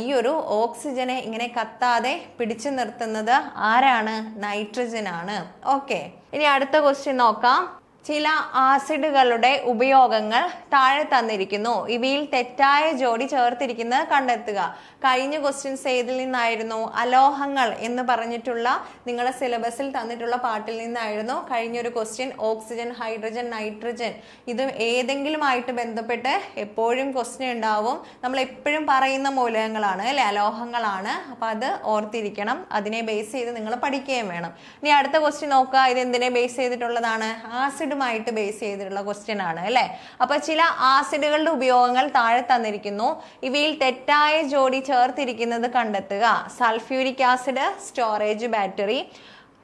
ഈ ഒരു ഓക്സിജനെ ഇങ്ങനെ കത്താതെ പിടിച്ചു നിർത്തുന്നത് ആരാണ്? നൈട്രജൻ ആണ്. ഓക്കെ, ഇനി അടുത്ത ക്വസ്റ്റ്യൻ നോക്കാം. ചില ആസിഡുകളുടെ ഉപയോഗങ്ങൾ താഴെ തന്നിരിക്കുന്നു. ഇവയിൽ തെറ്റായ ജോഡി ചേർത്തിരിക്കുന്നത് കണ്ടെത്തുക. കഴിഞ്ഞ ക്വസ്റ്റ്യൻസ് ഏതിൽ നിന്നായിരുന്നു? അലോഹങ്ങൾ എന്ന് പറഞ്ഞിട്ടുള്ള നിങ്ങളുടെ സിലബസിൽ തന്നിട്ടുള്ള പാട്ടിൽ നിന്നായിരുന്നു കഴിഞ്ഞൊരു ക്വസ്റ്റ്യൻ. ഓക്സിജൻ, ഹൈഡ്രജൻ, നൈട്രജൻ, ഇത് ഏതെങ്കിലും ആയിട്ട് ബന്ധപ്പെട്ട് എപ്പോഴും ക്വസ്റ്റ്യൻ ഉണ്ടാവും. നമ്മൾ എപ്പോഴും പറയുന്ന മൂലകങ്ങളാണ് അല്ലെ, അലോഹങ്ങളാണ്. അപ്പൊ അത് ഓർത്തിരിക്കണം. അതിനെ ബേസ് ചെയ്ത് നിങ്ങൾ പഠിക്കുകയും വേണം. ഇനി അടുത്ത ക്വസ്റ്റ്യൻ നോക്കുക. ഇത് എന്തിനെ ബേസ് ചെയ്തിട്ടുള്ളതാണ്? ആസിഡുമായിട്ട് ബേസ് ചെയ്തിട്ടുള്ള ക്വസ്റ്റ്യൻ ആണ് അല്ലെ. അപ്പൊ ചില ആസിഡുകളുടെ ഉപയോഗങ്ങൾ താഴെ തന്നിരിക്കുന്നു. ഇവയിൽ തെറ്റായ ജോഡി ചേർത്തിരിക്കുന്നത് കണ്ടെത്തുക. Sulphuric acid storage battery,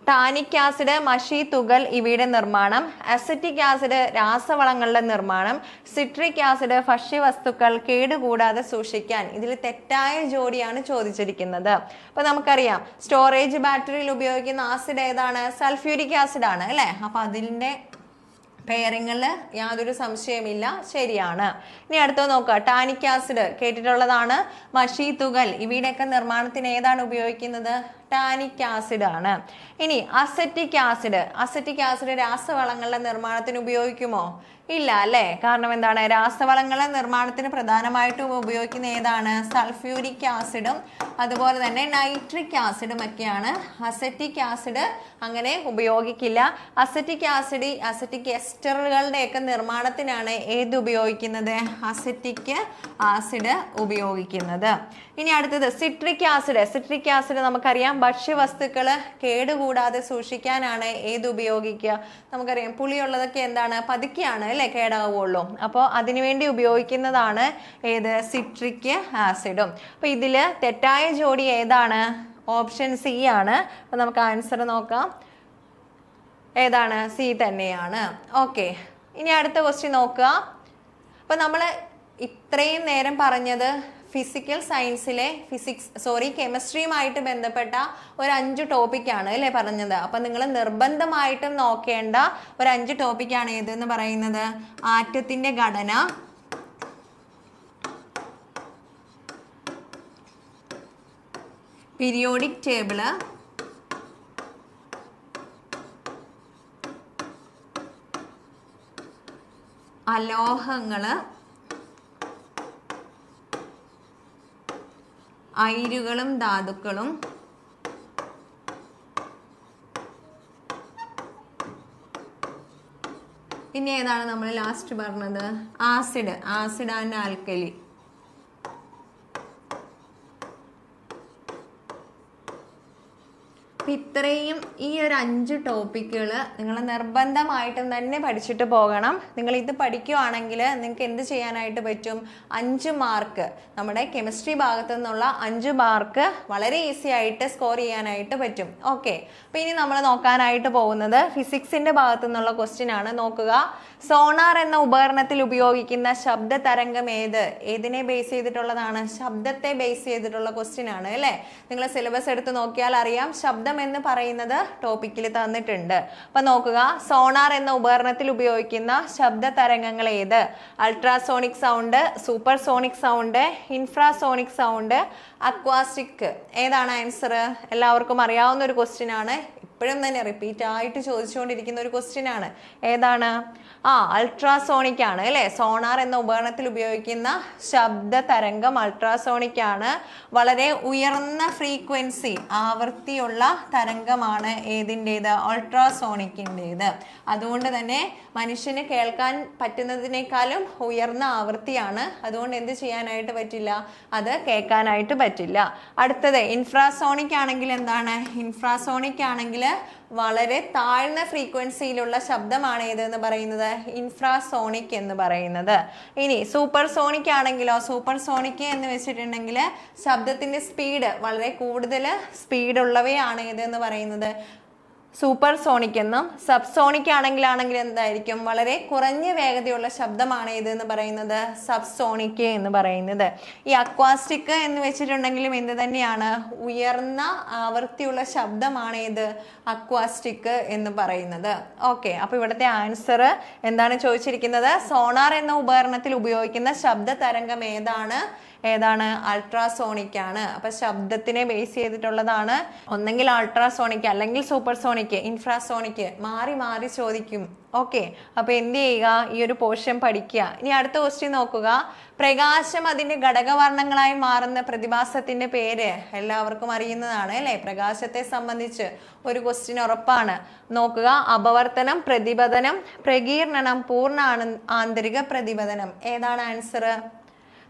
tannic acid മഷി തുകൽ ഇവയുടെ നിർമ്മാണം, അസറ്റിക് ആസിഡ് രാസവളങ്ങളുടെ നിർമ്മാണം, സിട്രിക് ആസിഡ് ഭക്ഷ്യവസ്തുക്കൾ കേടുകൂടാതെ സൂക്ഷിക്കാൻ. ഇതിൽ തെറ്റായ ജോഡിയാണ് ചോദിച്ചിരിക്കുന്നത്. അപ്പൊ നമുക്കറിയാം സ്റ്റോറേജ് ബാറ്ററിയിൽ ഉപയോഗിക്കുന്ന ആസിഡ് ഏതാണ്? സൾഫ്യൂരിക് ആസിഡ് ആണ് അല്ലെ. അപ്പൊ അതിൻ്റെ പെയറിങ്ങളിൽ യാതൊരു സംശയമില്ല, ശരിയാണ്. ഇനി അടുത്തത് നോക്കുക. ടാനിക് ആസിഡ് കേട്ടിട്ടുള്ളതാണ്. മഷി തുകൽ ഇവയുടെയൊക്കെ നിർമ്മാണത്തിന് ഏതാണ് ഉപയോഗിക്കുന്നത്? ടാനിക് ആസിഡ് ആണ്. ഇനി അസറ്റിക് ആസിഡ്. അസറ്റിക് ആസിഡ് രാസവളങ്ങളുടെ നിർമ്മാണത്തിന് ഉപയോഗിക്കുമോ? ഇല്ല അല്ലേ. കാരണം എന്താണ്? രാസവളങ്ങളുടെ നിർമ്മാണത്തിന് പ്രധാനമായിട്ടും ഉപയോഗിക്കുന്ന ഏതാണ്? സൾഫ്യൂരിക് ആസിഡും അതുപോലെ തന്നെ നൈട്രിക് ആസിഡും ഒക്കെയാണ്. അസറ്റിക് ആസിഡ് അങ്ങനെ ഉപയോഗിക്കില്ല. അസറ്റിക് ആസിഡ് അസറ്റിക് എസ്റ്ററുകളുടെ ഒക്കെ നിർമ്മാണത്തിനാണ് ഏത് ഉപയോഗിക്കുന്നത്? അസറ്റിക് ആസിഡ് ഉപയോഗിക്കുന്നത്. ഇനി അടുത്തത് സിട്രിക് ആസിഡ്. സിട്രിക് ആസിഡ് നമുക്കറിയാം ഭക്ഷ്യവസ്തുക്കൾ കേടുകൂടാതെ സൂക്ഷിക്കാനാണ് ഏത് ഉപയോഗിക്കുക? നമുക്കറിയാം പുളിയുള്ളതൊക്കെ എന്താണ്? പതുക്കെയാണ് അല്ലെ കേടാവുള്ളൂ. അപ്പോൾ അതിനുവേണ്ടി ഉപയോഗിക്കുന്നതാണ് ഏത്? സിട്രിക് ആസിഡും. അപ്പൊ ഇതില് തെറ്റായ ജോഡി ഏതാണ്? ഓപ്ഷൻ സി ആണ്. അപ്പൊ നമുക്ക് ആൻസർ നോക്കാം. ഏതാണ്? സി തന്നെയാണ്. ഓക്കെ, ഇനി അടുത്ത ക്വസ്റ്റ്യൻ നോക്കുക. അപ്പൊ നമ്മൾ ഇത്രയും നേരം പറഞ്ഞത് ഫിസിക്കൽ സയൻസിലെ കെമിസ്ട്രിയുമായിട്ട് ബന്ധപ്പെട്ട ഒരു 5 ടോപ്പിക്കാണ് അല്ലേ പറഞ്ഞത്. അപ്പൊ നിങ്ങൾ നിർബന്ധമായിട്ടും നോക്കേണ്ട ഒരു 5 ടോപ്പിക്കാണ് ഏതെന്ന് പറയുന്നത്? ആറ്റത്തിന്റെ ഘടന, പീരിയോഡിക് ടേബിള്, അലോഹങ്ങള്, അയിരുകളും ധാതുക്കളും, പിന്നെ ഏതാണ് നമ്മൾ ലാസ്റ്റ് പറഞ്ഞത്? Acid and alkali. അപ്പം ഇത്രയും ഈ ഒരു 5 ടോപ്പിക്കുകൾ നിങ്ങൾ നിർബന്ധമായിട്ടും തന്നെ പഠിച്ചിട്ട് പോകണം. നിങ്ങൾ ഇത് പഠിക്കുകയാണെങ്കിൽ നിങ്ങൾക്ക് എന്ത് ചെയ്യാനായിട്ട് പറ്റും? 5 മാർക്ക് നമ്മുടെ കെമിസ്ട്രി ഭാഗത്തു നിന്നുള്ള 5 മാർക്ക് വളരെ ഈസി ആയിട്ട് സ്കോർ ചെയ്യാനായിട്ട് പറ്റും. ഓക്കെ, അപ്പം ഇനി നമ്മൾ നോക്കാനായിട്ട് പോകുന്നത് ഫിസിക്സിന്റെ ഭാഗത്തു നിന്നുള്ള ക്വസ്റ്റ്യൻ ആണ്. നോക്കുക. സോണാർ എന്ന ഉപകരണത്തിൽ ഉപയോഗിക്കുന്ന ശബ്ദ തരംഗം ഏതിനെ ബേസ് ചെയ്തിട്ടുള്ളതാണ്? ശബ്ദത്തെ ബേസ് ചെയ്തിട്ടുള്ള ക്വസ്റ്റ്യൻ ആണ് അല്ലേ. നിങ്ങൾ സിലബസ് എടുത്ത് നോക്കിയാൽ അറിയാം. ശബ്ദം എന്ന് പറയുന്നത് ടോപ്പിക്കിൽ തന്നിട്ടുണ്ട്. അപ്പൊ നോക്കുക. സോണാർ എന്ന ഉപകരണത്തിൽ ഉപയോഗിക്കുന്ന ശബ്ദ തരംഗങ്ങൾ ഏത്? Ultrasonic sound, super sonic sound, infrasonic sound, acoustic. ഏതാണ് ആൻസർ? എല്ലാവർക്കും അറിയാവുന്ന ഒരു ക്വസ്റ്റ്യൻ ആണ്. ഇപ്പോഴും തന്നെ റിപ്പീറ്റ് ആയിട്ട് ചോദിച്ചുകൊണ്ടിരിക്കുന്ന ഒരു ക്വസ്റ്റ്യൻ ആണ്. ഏതാണ്? അൾട്രാസോണിക് ആണ് അല്ലേ. സോണാർ എന്ന ഉപകരണത്തിൽ ഉപയോഗിക്കുന്ന ശബ്ദ തരംഗം അൾട്രാസോണിക് ആണ്. വളരെ ഉയർന്ന ഫ്രീക്വൻസി ആവൃത്തിയുള്ള തരംഗമാണ് ഏതിൻ്റേത്? അൾട്രാസോണിക്കിൻ്റേത്. അതുകൊണ്ട് തന്നെ മനുഷ്യന് കേൾക്കാൻ പറ്റുന്നതിനേക്കാളും ഉയർന്ന ആവൃത്തിയാണ്. അതുകൊണ്ട് എന്ത് ചെയ്യാനായിട്ട് പറ്റില്ല? അത് കേൾക്കാനായിട്ട് പറ്റില്ല. അടുത്തത് ഇൻഫ്രാസോണിക് ആണെങ്കിൽ എന്താണ്? ഇൻഫ്രാസോണിക് ആണെങ്കിൽ വളരെ താഴ്ന്ന ഫ്രീക്വൻസിയിലുള്ള ശബ്ദമാണ് ഏതെന്ന് പറയുന്നത്? ഇൻഫ്രാസോണിക് എന്ന് പറയുന്നത്. ഇനി സൂപ്പർ സോണിക് ആണെങ്കിലോ? സൂപ്പർ സോണിക് എന്ന് വെച്ചിട്ടുണ്ടെങ്കിൽ ശബ്ദത്തിന്റെ സ്പീഡ് വളരെ കൂടുതൽ സ്പീഡുള്ളവയാണ് ഏതെന്ന് പറയുന്നത്? സൂപ്പർ സോണിക് എന്നും. സബ് സോണിക് ആണെങ്കിൽ എന്തായിരിക്കും? വളരെ കുറഞ്ഞ വേഗതയുള്ള ശബ്ദമാണ് ഏതെന്ന് പറയുന്നത്? സബ് സോണിക് എന്ന് പറയുന്നത്. ഈ അക്വാസ്റ്റിക് എന്ന് വെച്ചിട്ടുണ്ടെങ്കിലും എന്ത് തന്നെയാണ്? ഉയർന്ന ആവൃത്തിയുള്ള ശബ്ദമാണ് ഏത്? അക്വാസ്റ്റിക് എന്ന് പറയുന്നത്. ഓക്കെ, അപ്പൊ ഇവിടുത്തെ ആൻസർ എന്താണ് ചോദിച്ചിരിക്കുന്നത്? സോണാർ എന്ന ഉപകരണത്തിൽ ഉപയോഗിക്കുന്ന ശബ്ദ തരംഗം ഏതാണ് ഏതാണ്? അൾട്രാസോണിക് ആണ്. അപ്പൊ ശബ്ദത്തിനെ ബേസ് ചെയ്തിട്ടുള്ളതാണ്. ഒന്നെങ്കിൽ അൾട്രാസോണിക് അല്ലെങ്കിൽ സൂപ്പർസോണിക്, ഇൻഫ്രാസോണിക്, മാറി മാറി ചോദിക്കും. ഓക്കെ, അപ്പൊ എന്ത് ചെയ്യുക? ഈ ഒരു പോർഷൻ പഠിക്കുക. ഇനി അടുത്ത ക്വസ്റ്റ്യൻ നോക്കുക. പ്രകാശം അതിന്റെ ഘടകവർണ്ണങ്ങളായി മാറുന്ന പ്രതിഭാസത്തിന്റെ പേര് എല്ലാവർക്കും അറിയുന്നതാണ് അല്ലെ? പ്രകാശത്തെ സംബന്ധിച്ച് ഒരു ക്വസ്റ്റ്യൻ ഉറപ്പാണ്. നോക്കുക, അപവർത്തനം, പ്രതിപതനം, പ്രകീർണനം, പൂർണ്ണ ആന്തരിക പ്രതിപതനം. ഏതാണ് ആൻസർ?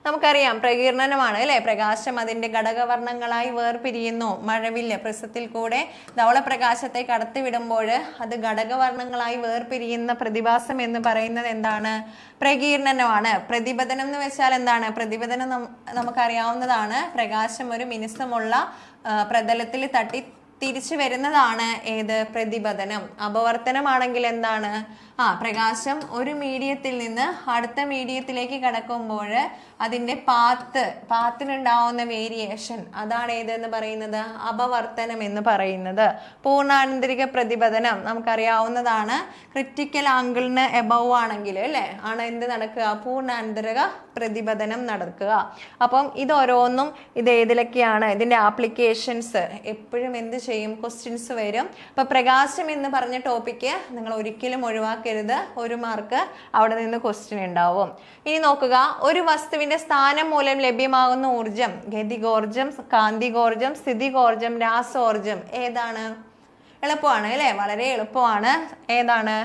നമുക്കറിയാം പ്രകീർണനമാണ് അല്ലെ? പ്രകാശം അതിന്റെ ഘടകവർണ്ണങ്ങളായി വേർപിരിയുന്നു. മഴവില്ല് പ്രിസത്തിൽ കൂടെ ധവളപ്രകാശത്തെ കടത്തിവിടുമ്പോൾ അത് ഘടകവർണ്ണങ്ങളായി വേർപിരിയുന്ന പ്രതിഭാസം എന്ന് പറയുന്നത് എന്താണ്? പ്രകീർണനമാണ്. പ്രതിപതനം എന്ന് വെച്ചാൽ എന്താണ്? പ്രതിപതനം നമുക്കറിയാവുന്നതാണ്. പ്രകാശം ഒരു മിനുസമുള്ള പ്രതലത്തിൽ തട്ടി തിരിച്ചു വരുന്നതാണ് ഏത്? പ്രതിപതനം. അപവർത്തനമാണെങ്കിൽ എന്താണ്? പ്രകാശം ഒരു മീഡിയത്തിൽ നിന്ന് അടുത്ത മീഡിയത്തിലേക്ക് കടക്കുമ്പോൾ അതിന്റെ പാത്തിനുണ്ടാവുന്ന വേരിയേഷൻ, അതാണ് ഏതെന്ന് പറയുന്നത്? അപവർത്തനം എന്ന് പറയുന്നത്. പൂർണ്ണാന്തരിക പ്രതിപതനം നമുക്കറിയാവുന്നതാണ്. ക്രിറ്റിക്കൽ ആംഗിളിന് എബവ് ആണെങ്കിൽ അല്ലെ ആണ് എന്ത് നടക്കുക? പൂർണ്ണാന്തരിക പ്രതിപതനം നടക്കുക. അപ്പം ഇത് ഓരോന്നും ഇത് ഏതിലൊക്കെയാണ്? ഇതിന്റെ ആപ്ലിക്കേഷൻസ് എപ്പോഴും എന്ത് ചെയ്യും? ക്വസ്റ്റ്യൻസ് വരും. അപ്പൊ പ്രകാശം എന്ന് പറഞ്ഞ ടോപ്പിക്ക് നിങ്ങൾ ഒരിക്കലും ഒഴിവാക്കരുത്. 1 മാർക്ക് അവിടെ നിന്ന് ക്വസ്റ്റ്യൻ ഉണ്ടാവും. ഇനി നോക്കുക, ഒരു വസ്തുവിന്റെ സ്ഥാനം മൂലം ലഭ്യമാകുന്ന ഊർജം ഗതികോർജം, കാന്തികോർജം, സ്ഥിതികോർജം, രാസോർജം. ഏതാണ്? എളുപ്പമാണ് അല്ലെ? വളരെ എളുപ്പമാണ്. ഏതാണ്?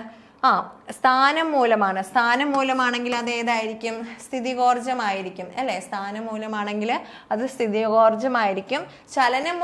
സ്ഥാനം മൂലമാണ്. സ്ഥാനം മൂലമാണെങ്കിൽ അത് ഏതായിരിക്കും? സ്ഥിതികോർജമായിരിക്കും അല്ലെ? സ്ഥാനം മൂലമാണെങ്കിൽ അത് സ്ഥിതികോർജമായിരിക്കും. ചലനം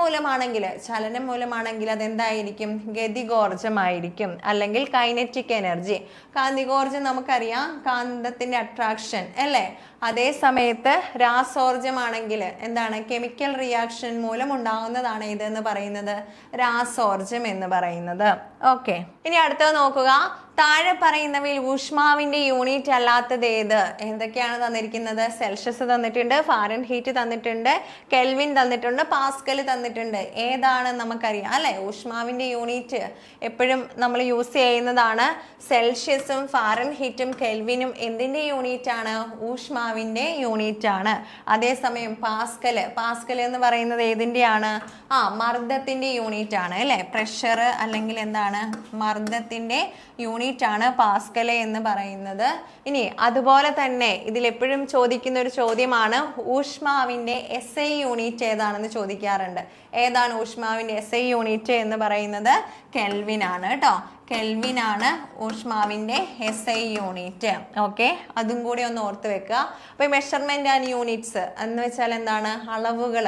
മൂലമാണെങ്കിൽ അതെന്തായിരിക്കും? ഗതികോർജമായിരിക്കും, അല്ലെങ്കിൽ കൈനറ്റിക് എനർജി. കാന്തികോർജം നമുക്കറിയാം, കാന്തത്തിന്റെ അട്രാക്ഷൻ അല്ലെ? അതേ സമയത്ത് രാസോർജമാണെങ്കിൽ എന്താണ്? കെമിക്കൽ റിയാക്ഷൻ മൂലം ഉണ്ടാകുന്നതാണ് ഇതെന്ന് പറയുന്നത് രാസോർജം എന്ന് പറയുന്നത്. ഓക്കെ, ഇനി അടുത്തത് നോക്കുക. താഴെ പറയുന്നവയിൽ ഊഷ്മാവിന്റെ യൂണിറ്റ് അല്ലാത്തത് ഏത്? എന്തൊക്കെയാണ് തന്നിരിക്കുന്നത്? സെൽഷ്യസ് തന്നിട്ടുണ്ട്, ഫാരൻഹീറ്റ് തന്നിട്ടുണ്ട്, കെൽവിൻ തന്നിട്ടുണ്ട്, പാസ്കൽ തന്നിട്ടുണ്ട്. ഏതാണ് നമുക്കറിയാം അല്ലെ? ഊഷ്മാവിന്റെ യൂണിറ്റ് എപ്പോഴും നമ്മൾ യൂസ് ചെയ്യുന്നതാണ്. സെൽഷ്യസും ഫാരൻഹീറ്റും കെൽവിനും എന്തിന്റെ യൂണിറ്റ് ആണ്? ഊഷ്മാവിന്റെ യൂണിറ്റ് ആണ്. അതേസമയം പാസ്കൽ എന്ന് പറയുന്നത് ഏതിന്റെയാണ്? മർദ്ദത്തിന്റെ യൂണിറ്റ് ആണ് അല്ലെ? പ്രഷർ അല്ലെങ്കിൽ എന്താണ്? മർദ്ദത്തിന്റെ യൂണിറ്റ് ആണ് പാസ്കൽ എന്ന് പറയുന്നത്. ഇനി അതുപോലെ തന്നെ ഇതിൽ എപ്പോഴും ചോദിക്കുന്ന ഒരു ചോദ്യമാണ്, ഊഷ്മാവിന്റെ SI യൂണിറ്റ് ഏതാണെന്ന് ചോദിക്കാറുണ്ട്. ഏതാണ് ഊഷ്മാവിന്റെ SI യൂണിറ്റ് എന്ന് പറയുന്നത്? കെൽവിൻ ആണ് കേട്ടോ. കെൽവിൻ ആണ് ഊഷ്മാവിന്റെ SI യൂണിറ്റ്. ഓക്കെ, അതും കൂടി ഒന്ന് ഓർത്ത് വെക്കുക. അപ്പൊ മെഷർമെന്റ് ആൻഡ് യൂണിറ്റ്സ് എന്ന് വെച്ചാൽ എന്താണ്? അളവുകൾ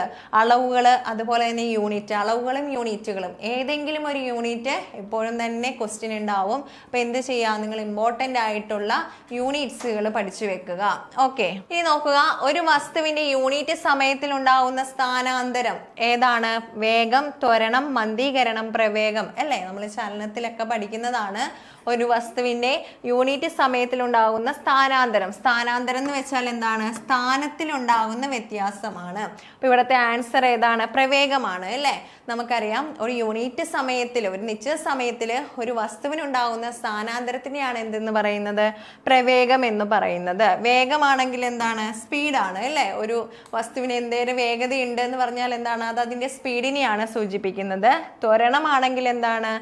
അതുപോലെ തന്നെ യൂണിറ്റ്. അളവുകളും യൂണിറ്റുകളും ഏതെങ്കിലും ഒരു യൂണിറ്റ് എപ്പോഴും തന്നെ ക്വസ്റ്റ്യൻ ഉണ്ടാവും. അപ്പൊ എന്ത് ചെയ്യാം? നിങ്ങൾ ഇമ്പോർട്ടൻ്റ് ആയിട്ടുള്ള യൂണിറ്റ്സുകൾ പഠിച്ചു വെക്കുക. ഓക്കെ, ഇനി നോക്കുക, ഒരു വസ്തുവിന്റെ യൂണിറ്റ് സമയത്തിൽ ഉണ്ടാവുന്ന സ്ഥാനാന്തരം ഏതാണ്? വേഗം, ത്വരണം, മന്ദീകരണം, പ്രവേഗം അല്ലെ? നമ്മൾ ചലനത്തിലൊക്കെ പഠിക്കുന്നതാണ്. ഒരു വസ്തുവിന്റെ യൂണിറ്റ് സമയത്തിൽ ഉണ്ടാകുന്ന സ്ഥാനാന്തരം. സ്ഥാനാന്തരം എന്ന് വെച്ചാൽ എന്താണ്? സ്ഥാനത്തിലുണ്ടാകുന്ന വ്യത്യാസമാണ്. അപ്പൊ ഇവിടുത്തെ ആൻസർ ഏതാണ്? പ്രവേഗമാണ് അല്ലെ? നമുക്കറിയാം ഒരു യൂണിറ്റ് സമയത്തിൽ, ഒരു നിശ്ചിത സമയത്തിൽ ഒരു വസ്തുവിനുണ്ടാകുന്ന സ്ഥാനാന്തരത്തിനെയാണ് എന്തെന്ന് പറയുന്നത്? പ്രവേഗം എന്ന് പറയുന്നത്. വേഗമാണെങ്കിൽ എന്താണ്? സ്പീഡാണ് അല്ലെ? ഒരു വസ്തുവിന് എന്തേലും വേഗതയുണ്ട് എന്ന് പറഞ്ഞാൽ എന്താണ്? അത് അതിന്റെ സ്പീഡിനെയാണ് സൂചിപ്പിക്കുന്നത്. ത്വരണമാണെങ്കിൽ എന്താണ്?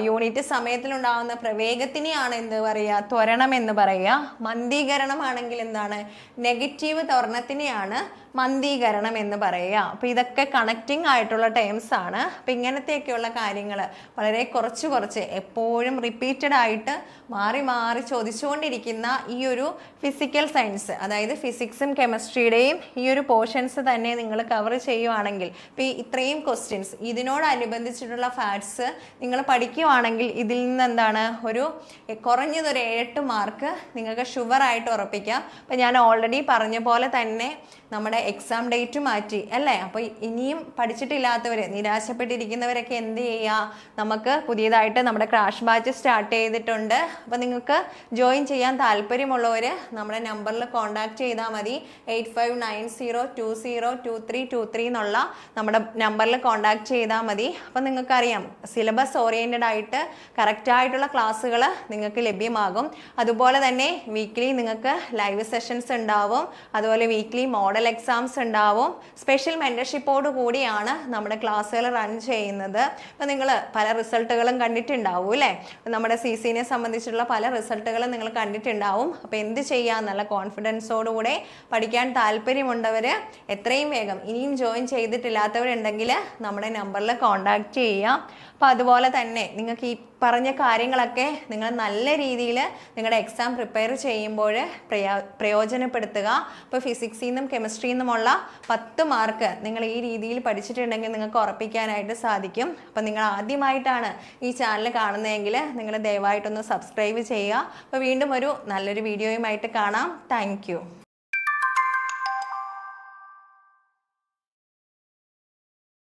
യൂണിറ്റ് സമയത്തിലുണ്ടാകുന്ന പ്രവേഗത്തിനെയാണ് എന്ത് പറയുക? ത്വരണം എന്ന് പറയുക. മന്ദീകരണമാണെങ്കിൽ എന്താണ്? നെഗറ്റീവ് ത്വരണത്തിനെയാണ് മന്ദീകരണം എന്ന് പറയുക. അപ്പൊ ഇതൊക്കെ കണക്റ്റിംഗ് ആയിട്ടുള്ള ടേംസ് ആണ്. അപ്പൊ ഇങ്ങനത്തെയൊക്കെയുള്ള കാര്യങ്ങൾ വളരെ കുറച്ച് എപ്പോഴും റിപ്പീറ്റഡ് ആയിട്ട് മാറി മാറി ചോദിച്ചുകൊണ്ടിരിക്കുന്ന ഈ ഒരു ഫിസിക്കൽ സയൻസ്, അതായത് ഫിസിക്സും കെമിസ്ട്രിയുടെയും ഈ ഒരു പോർഷൻസ് തന്നെ നിങ്ങൾ കവർ ചെയ്യുവാണെങ്കിൽ, ഇപ്പൊ ഇത്രയും ക്വസ്റ്റ്യൻസ് ഇതിനോടനുബന്ധിച്ചിട്ടുള്ള ഫാക്ട്സ് നിങ്ങൾ പഠിക്കുവാണെങ്കിൽ ഇതിൽ നിന്ന് എന്താണ്? ഒരു കുറഞ്ഞതൊരു 8 മാർക്ക് നിങ്ങൾക്ക് ഷുവറായിട്ട് ഉറപ്പിക്കാം. അപ്പൊ ഞാൻ ഓൾറെഡി പറഞ്ഞ പോലെ തന്നെ നമ്മുടെ എക്സാം ഡേറ്റ് മാറ്റി അല്ലേ? അപ്പോൾ ഇനിയും പഠിച്ചിട്ടില്ലാത്തവർ, നിരാശപ്പെട്ടിരിക്കുന്നവരൊക്കെ എന്ത് ചെയ്യുക? നമുക്ക് പുതിയതായിട്ട് നമ്മുടെ ക്രാഷ് ബാച്ച് സ്റ്റാർട്ട് ചെയ്തിട്ടുണ്ട്. അപ്പോൾ നിങ്ങൾക്ക് ജോയിൻ ചെയ്യാൻ താല്പര്യമുള്ളവർ നമ്മുടെ നമ്പറിൽ കോൺടാക്ട് ചെയ്താൽ മതി. 8590202323 എന്നുള്ള നമ്മുടെ നമ്പറിൽ കോൺടാക്ട് ചെയ്താൽ മതി. അപ്പോൾ നിങ്ങൾക്കറിയാം സിലബസ് ഓറിയൻറ്റഡ് ആയിട്ട് കറക്റ്റായിട്ടുള്ള ക്ലാസ്സുകൾ നിങ്ങൾക്ക് ലഭ്യമാകും. അതുപോലെ തന്നെ വീക്ക്ലി നിങ്ങൾക്ക് ലൈവ് സെഷൻസ് ഉണ്ടാവും, അതുപോലെ വീക്ക്ലി മോഡൽ എക്സാംസ് ഉണ്ടാവും. സ്പെഷ്യൽ മെൻറ്റർഷിപ്പോട് കൂടിയാണ് നമ്മുടെ ക്ലാസ്സുകൾ റൺ ചെയ്യുന്നത്. അപ്പോൾ നിങ്ങൾ പല റിസൾട്ടുകളും കണ്ടിട്ടുണ്ടാവും അല്ലേ? നമ്മുടെ CCനെ സംബന്ധിച്ചുള്ള പല റിസൾട്ടുകളും നിങ്ങൾ കണ്ടിട്ടുണ്ടാവും. അപ്പോൾ എന്ത് ചെയ്യാം, നല്ല കോൺഫിഡൻസോടുകൂടെ പഠിക്കാൻ താല്പര്യമുണ്ടവർ എത്രയും വേഗം, ഇനിയും ജോയിൻ ചെയ്തിട്ടില്ലാത്തവരുണ്ടെങ്കിൽ നമ്മുടെ നമ്പറിൽ കോൺടാക്റ്റ് ചെയ്യാം. അപ്പോൾ അതുപോലെ തന്നെ നിങ്ങൾക്ക് ഈ പറഞ്ഞ കാര്യങ്ങളൊക്കെ നിങ്ങൾ നല്ല രീതിയിൽ നിങ്ങളുടെ എക്സാം പ്രിപ്പയർ ചെയ്യുമ്പോൾ പ്രയോജനപ്പെടുത്തുക. ഇപ്പോൾ ഫിസിക്സിൽ നിന്നും കെമിസ്ട്രിയിൽ നിന്നുമുള്ള 10 മാർക്ക് നിങ്ങൾ ഈ രീതിയിൽ പഠിച്ചിട്ടുണ്ടെങ്കിൽ നിങ്ങൾക്ക് ഉറപ്പിക്കാനായിട്ട് സാധിക്കും. അപ്പോൾ നിങ്ങൾ ആദ്യമായിട്ടാണ് ഈ ചാനൽ കാണുന്നതെങ്കിൽ നിങ്ങൾ ദയവായിട്ടൊന്ന് സബ്സ്ക്രൈബ് ചെയ്യുക. അപ്പോൾ വീണ്ടും ഒരു നല്ലൊരു വീഡിയോയുമായിട്ട് കാണാം. താങ്ക്